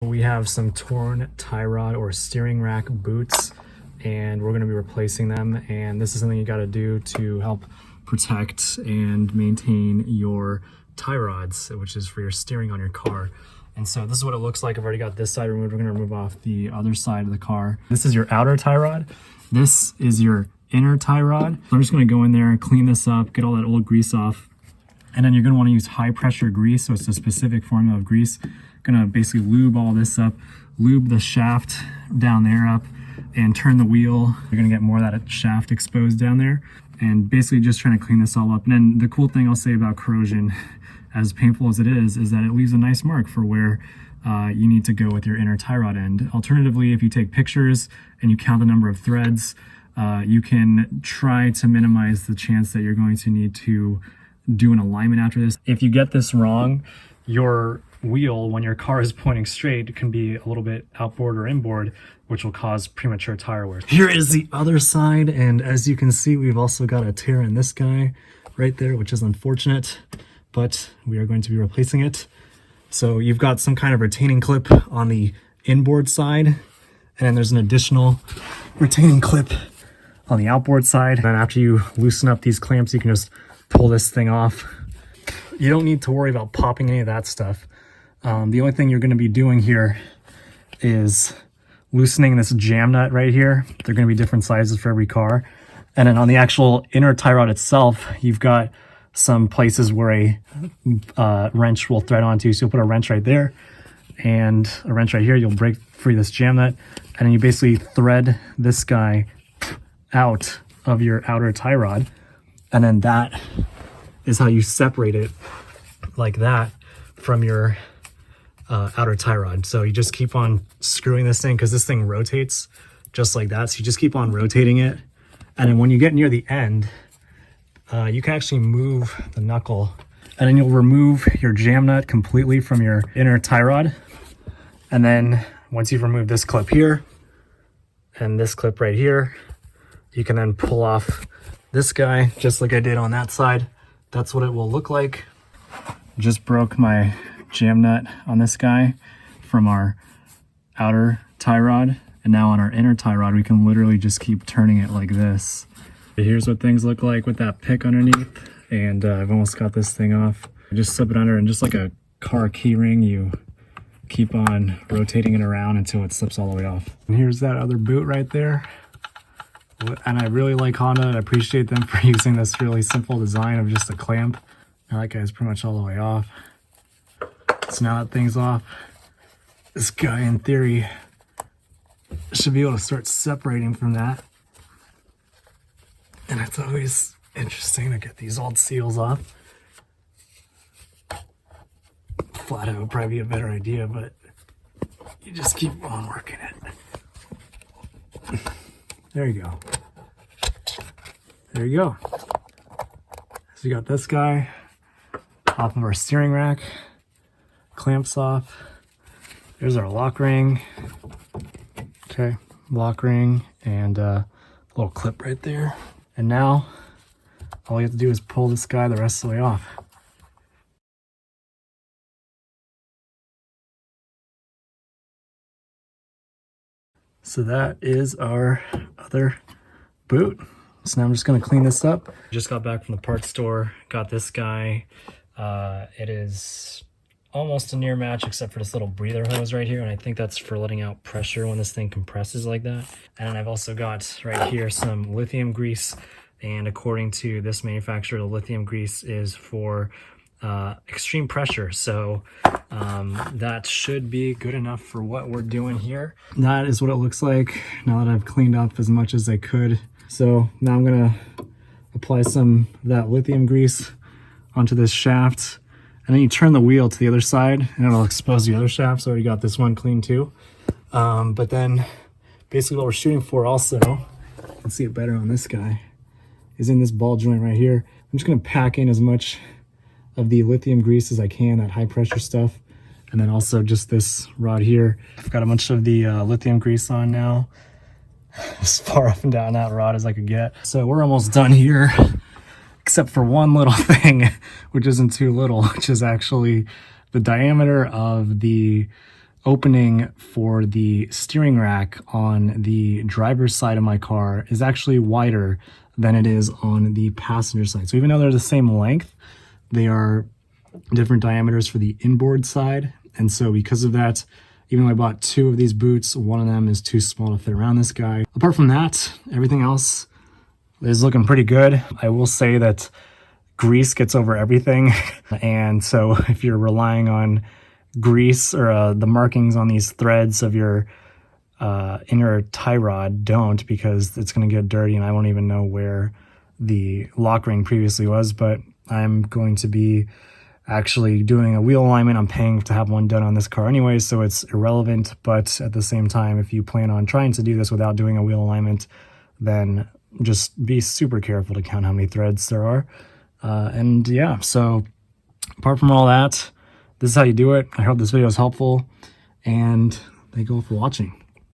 We have some torn tie rod or steering rack boots, and we're going to be replacing them. And this is something you got to do to help protect and maintain your tie rods, which is for your steering on your car. And so this is what it looks like. I've already got this side removed. We're going to remove off the other side of the car. This is your outer tie rod. This is your inner tie rod. So I'm just going to go in there and clean this up, get all that old grease off. And then you're going to want to use high pressure grease. So it's a specific formula of grease. Gonna basically lube all this up, lube the shaft down there up, and turn the wheel. You're gonna get more of that shaft exposed down there, and basically just trying to clean this all up. And then the cool thing I'll say about corrosion, as painful as it is that it leaves a nice mark for where you need to go with your inner tie rod end. Alternatively, if you take pictures and you count the number of threads, you can try to minimize the chance that you're going to need to do an alignment after this. If you get this wrong, your wheel, when your car is pointing straight, can be a little bit outboard or inboard, which will cause premature tire wear. Here is the other side, and as you can see, we've also got a tear in this guy right there, which is unfortunate, but we are going to be replacing it. So you've got some kind of retaining clip on the inboard side, and then there's an additional retaining clip on the outboard side. And then after you loosen up these clamps, you can just pull this thing off. You don't need to worry about popping any of that stuff. The only thing you're going to be doing here is loosening this jam nut right here. They're going to be different sizes for every car. And then on the actual inner tie rod itself, you've got some places where a wrench will thread onto. So you'll put a wrench right there and a wrench right here. You'll break free this jam nut, and then you basically thread this guy out of your outer tie rod. And then that is how you separate it like that from your outer tie rod. So you just keep on screwing this thing, because this thing rotates just like that. So you just keep on rotating it. And then when you get near the end, you can actually move the knuckle, and then you'll remove your jam nut completely from your inner tie rod. And then once you've removed this clip here and this clip right here, you can then pull off this guy just like I did on that side. That's what it will look like. Just broke my jam nut on this guy from our outer tie rod, and now on our inner tie rod we can literally just keep turning it like this. Here's what things look like with that pick underneath, and I've almost got this thing off. Just slip it under, and just like a car key ring, you keep on rotating it around until it slips all the way off. And here's that other boot right there. And I really like Honda, and I appreciate them for using this really simple design of just a clamp. Now that guy's pretty much all the way off. So now that thing's off, this guy in theory should be able to start separating from that. And it's always interesting to get these old seals off. Flat out would probably be a better idea, but you just keep on working it. There you go. There you go. So you got this guy off of our steering rack, clamps off. There's our lock ring. Okay, lock ring, and a little clip right there. And now all you have to do is pull this guy the rest of the way off. So that is our other boot. So now I'm just going to clean this up. Just got back from the parts store, got this guy. It is almost a near match except for this little breather hose right here, and I think that's for letting out pressure when this thing compresses like that. And I've also got right here some lithium grease, and according to this manufacturer, the lithium grease is for extreme pressure, so that should be good enough for what we're doing here. That is what it looks like now that I've cleaned up as much as I could. So now I'm gonna apply some of that lithium grease onto this shaft, and then you turn the wheel to the other side and it'll expose the other shaft. So you got this one clean too. But then basically what we're shooting for also, you can see it better on this guy, is in this ball joint right here. I'm just gonna pack in as much of the lithium grease as I can, that high pressure stuff, and then also just this rod here. I've got a bunch of the lithium grease on now, as far up and down that rod as I could get. So we're almost done here, except for one little thing, which isn't too little, which is actually the diameter of the opening for the steering rack on the driver's side of my car is actually wider than it is on the passenger side. So even though they're the same length, they are different diameters for the inboard side. And so because of that, even though I bought 2 of these boots, one of them is too small to fit around this guy. Apart from that, everything else is looking pretty good. I will say that grease gets over everything. And so if you're relying on grease or the markings on these threads of your inner tie rod, don't, because it's going to get dirty and I won't even know where the lock ring previously was. But I'm going to be actually doing a wheel alignment. I'm paying to have one done on this car anyway, so it's irrelevant. But at the same time, if you plan on trying to do this without doing a wheel alignment, then just be super careful to count how many threads there are. And yeah, so apart from all that, this is how you do it. I hope this video is helpful, and thank you all for watching.